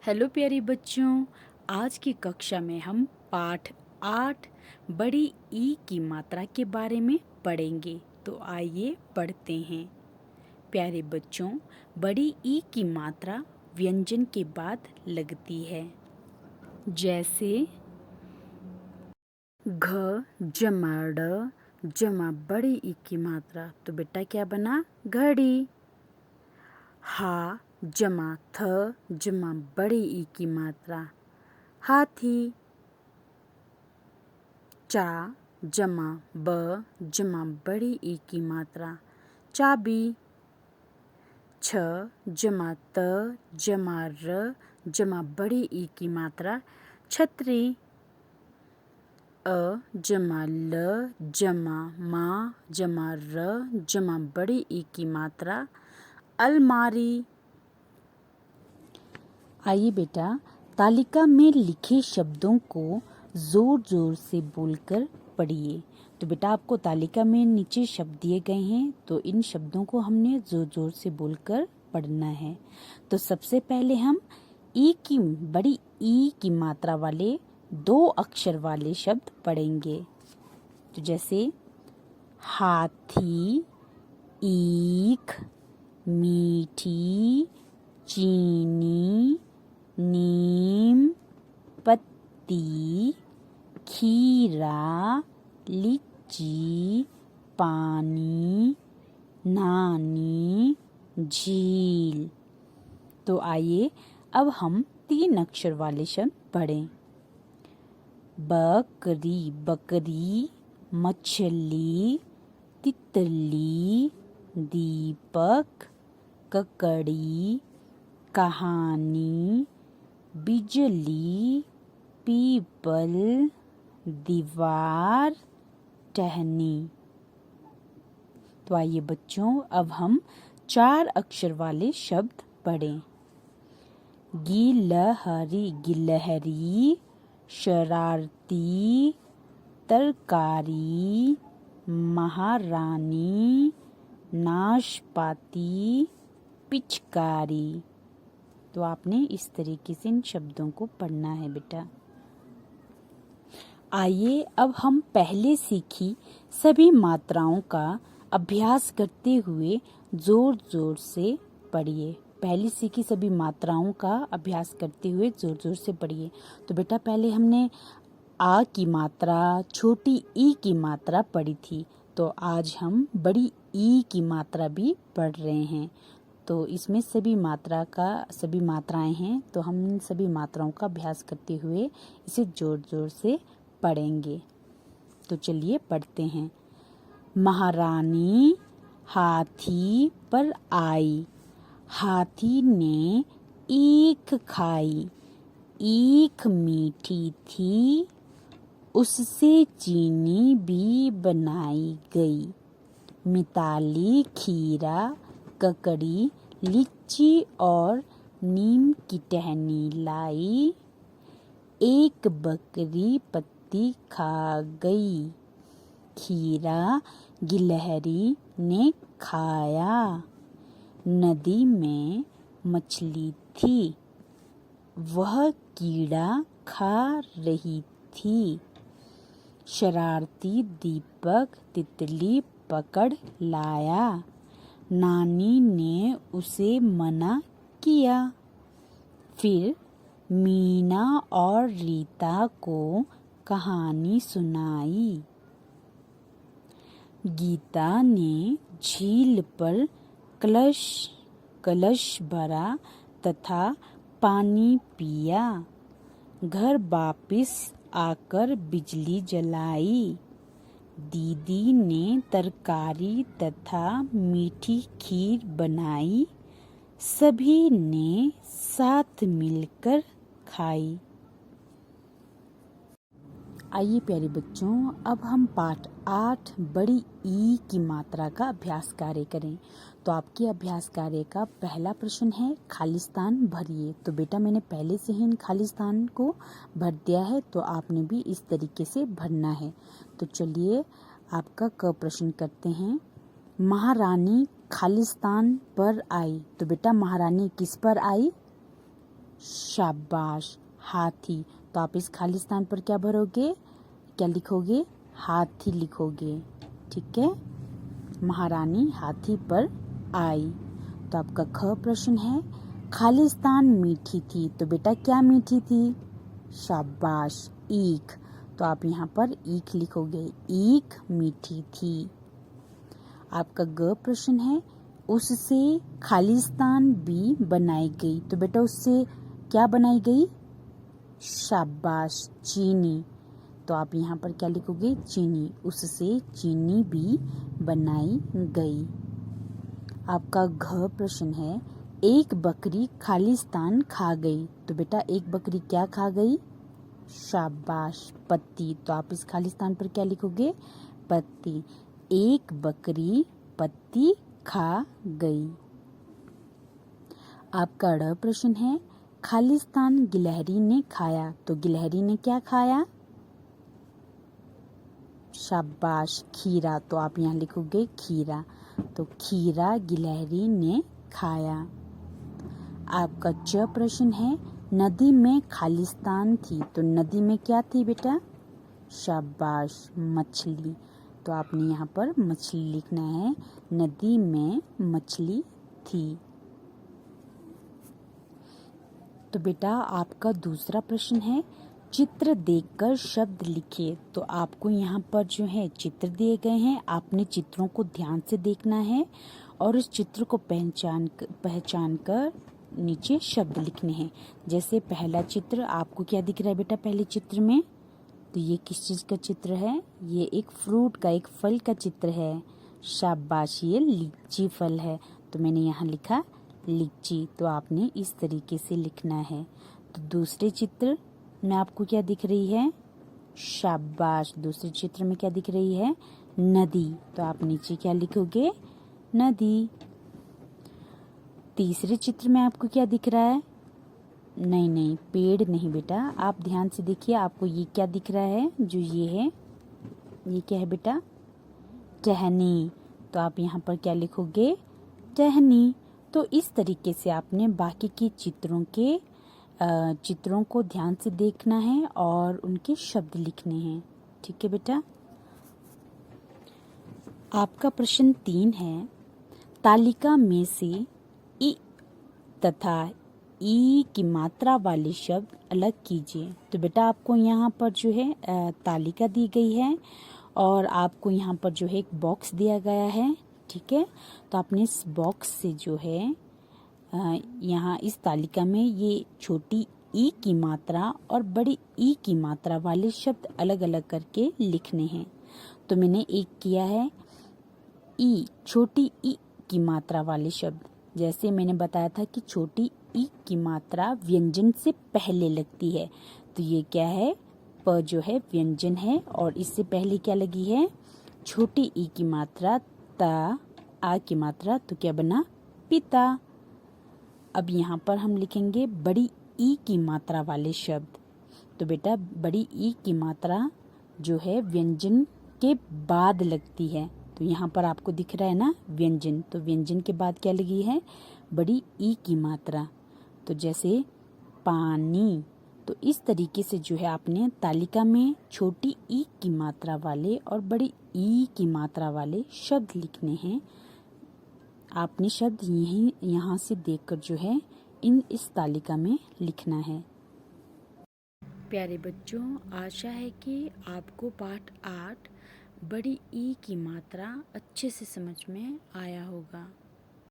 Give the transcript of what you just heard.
Hello प्यारे बच्चों, आज की कक्षा में हम पाठ 8 बड़ी ई की मात्रा के बारे में पढ़ेंगे। तो आइए पढ़ते हैं। प्यारे बच्चों, बड़ी ई की मात्रा व्यंजन के बाद लगती है, जैसे घ जमा ड़ जमा बड़ी ई की मात्रा। तो बेटा क्या बना? घड़ी। हा जमा थ जमा बड़ी ई की मात्रा, हाथी। चा जमा ब जमा बड़ी ई की मात्रा, चाबी। छ जमा त जमा र जमा बड़ी ई की मात्रा, छतरी। अ जमा ल जमा मा जमा र जमा बड़ी ई की मात्रा, अलमारी। आइए बेटा, तालिका में लिखे शब्दों को जोर जोर से बोलकर पढ़िए। तो बेटा आपको तालिका में नीचे शब्द दिए गए हैं, तो इन शब्दों को हमने जोर जोर से बोलकर पढ़ना है। तो सबसे पहले हम बड़ी ई की मात्रा वाले 2 अक्षर वाले शब्द पढ़ेंगे। तो जैसे हाथी, ईख, मीठी, चीनी, नीम, पत्ती, खीरा, लीची, पानी, नानी, झील। तो आइए अब हम 3 अक्षर वाले शब्द पढ़ें। बकरी, बकरी, मछली, तितली, दीपक, ककड़ी, कहानी, बिजली, पीपल, दीवार, टहनी। तो आइए बच्चों, अब हम 4 अक्षर वाले शब्द पढ़ें। गिलहरी, गिलहरी, शरारती, तरकारी, महारानी, नाशपाती, पिचकारी। तो आपने इस तरीके से इन शब्दों को पढ़ना है बेटा। आइए अब हम पहले सीखी सभी मात्राओं का अभ्यास करते हुए जोर जोर से पढ़िए। पहले सीखी सभी मात्राओं का अभ्यास करते हुए जोर जोर से पढ़िए। तो बेटा पहले हमने आ की मात्रा, छोटी ई की मात्रा पढ़ी थी, तो आज हम बड़ी ई की मात्रा भी पढ़ रहे हैं। तो इसमें सभी मात्राएं हैं, तो हम इन सभी मात्राओं का अभ्यास करते हुए इसे जोर जोर से पढ़ेंगे। तो चलिए पढ़ते हैं। महारानी हाथी पर आई, हाथी ने ईख खाई, ईख मीठी थी, उससे चीनी भी बनाई गई। मिताली खीरा, ककड़ी, लीची और नीम की टहनी लाई, एक बकरी पत्ती खा गई। खीरा गिलहरी ने खाया, नदी में मछली थी, वह कीड़ा खा रही थी। शरारती दीपक तितली पकड़ लाया, नानी ने उसे मना किया। फिर मीना और रीता को कहानी सुनाई। गीता ने झील पर कलश भरा तथा पानी पिया। घर वापिस आकर बिजली जलाई। दीदी ने तरकारी तथा मीठी खीर बनाई, सभी ने साथ मिलकर खाई। आइए प्यारे बच्चों, अब हम पाठ 8 बड़ी ई की मात्रा का अभ्यास कार्य करें। तो आपके अभ्यास कार्य का पहला प्रश्न है, खालिस्तान भरिए। तो बेटा मैंने पहले से ही इन खालिस्तान को भर दिया है, तो आपने भी इस तरीके से भरना है। तो चलिए आपका क प्रश्न करते हैं। महारानी खालिस्तान पर आई। तो बेटा महारानी किस पर आई? शाबाश। हाथी, तो आप इस खाली स्थान पर क्या भरोगे, क्या लिखोगे, हाथी लिखोगे। ठीक है। महारानी हाथी पर आई। तो आपका ख प्रश्न है, खालिस्तान मीठी थी, तो बेटा क्या मीठी थी, शाबाश, ईख। तो आप यहाँ पर ईख लिखोगे, ईख मीठी थी। आपका ग प्रश्न है, उससे खालिस्तान भी बनाई गई, तो बेटा उससे क्या बनाई गई, शाबाश, चीनी। तो आप यहाँ पर क्या लिखोगे, चीनी, उससे चीनी भी बनाई गई। आपका घ प्रश्न है, एक बकरी खालिस्तान खा गई, तो बेटा एक बकरी क्या खा गई, शाबाश, पत्ती। तो आप इस खालिस्तान पर क्या लिखोगे, पत्ती। एक बकरी पत्ती खा गई। आपका ड प्रश्न है, खालिस्तान गिलहरी ने खाया, तो गिलहरी ने क्या खाया, शाबाश, खीरा। तो आप यहाँ लिखोगे खीरा। तो खीरा गिलहरी ने खाया। आपका च प्रश्न है, नदी में खालिस्तान थी, तो नदी में क्या थी बेटा, शाबाश, मछली। तो आपने यहाँ पर मछली लिखना है, नदी में मछली थी। तो बेटा आपका दूसरा प्रश्न है, चित्र देखकर शब्द लिखिए। तो आपको यहाँ पर जो है चित्र दिए गए हैं, आपने चित्रों को ध्यान से देखना है और उस चित्र को पहचान कर नीचे शब्द लिखने हैं। जैसे पहला चित्र आपको क्या दिख रहा है बेटा, पहले चित्र में, तो ये किस चीज़ का चित्र है, ये एक फ्रूट का, एक फल का चित्र है, शाबाश, ये लीची फल है। तो मैंने यहाँ लिखा लीची। तो आपने इस तरीके से लिखना है। तो दूसरे चित्र में आपको क्या दिख रही है, शाबाश, दूसरे चित्र में क्या दिख रही है, नदी। तो आप नीचे क्या लिखोगे, नदी। तीसरे चित्र में आपको क्या दिख रहा है, नहीं, पेड़ नहीं बेटा, आप ध्यान से देखिए, आपको ये क्या दिख रहा है, जो ये है, ये क्या है बेटा, टहनी। तो आप यहाँ पर क्या लिखोगे, टहनी। तो इस तरीके से आपने बाकी के चित्रों को ध्यान से देखना है और उनके शब्द लिखने हैं। ठीक है बेटा। आपका प्रश्न 3 है, तालिका में से इ तथा ई की मात्रा वाले शब्द अलग कीजिए। तो बेटा आपको यहाँ पर जो है तालिका दी गई है और आपको यहाँ पर जो है एक बॉक्स दिया गया है। ठीक है। तो आपने इस बॉक्स से जो है यहाँ इस तालिका में ये छोटी ई की मात्रा और बड़ी ई की मात्रा वाले शब्द अलग अलग करके लिखने हैं। तो मैंने एक किया है ई, छोटी ई की मात्रा वाले शब्द। जैसे मैंने बताया था कि छोटी ई की मात्रा व्यंजन से पहले लगती है, तो ये क्या है, प जो है व्यंजन है और इससे पहले क्या लगी है, छोटी ई की मात्रा, ता, आ की मात्रा, तो क्या बना, पिता। अब यहाँ पर हम लिखेंगे बड़ी ई की मात्रा वाले शब्द। तो बेटा बड़ी ई की मात्रा जो है व्यंजन के बाद लगती है, तो यहाँ पर आपको दिख रहा है ना व्यंजन, तो व्यंजन के बाद क्या लगी है, बड़ी ई की मात्रा। तो जैसे पानी। तो इस तरीके से जो है आपने तालिका में छोटी ई की मात्रा वाले और बड़ी ई की मात्रा वाले शब्द लिखने हैं। आपने शब्द यहाँ से देखकर जो है इस तालिका में लिखना है। प्यारे बच्चों, आशा है कि आपको पाठ 8 बड़ी ई की मात्रा अच्छे से समझ में आया होगा।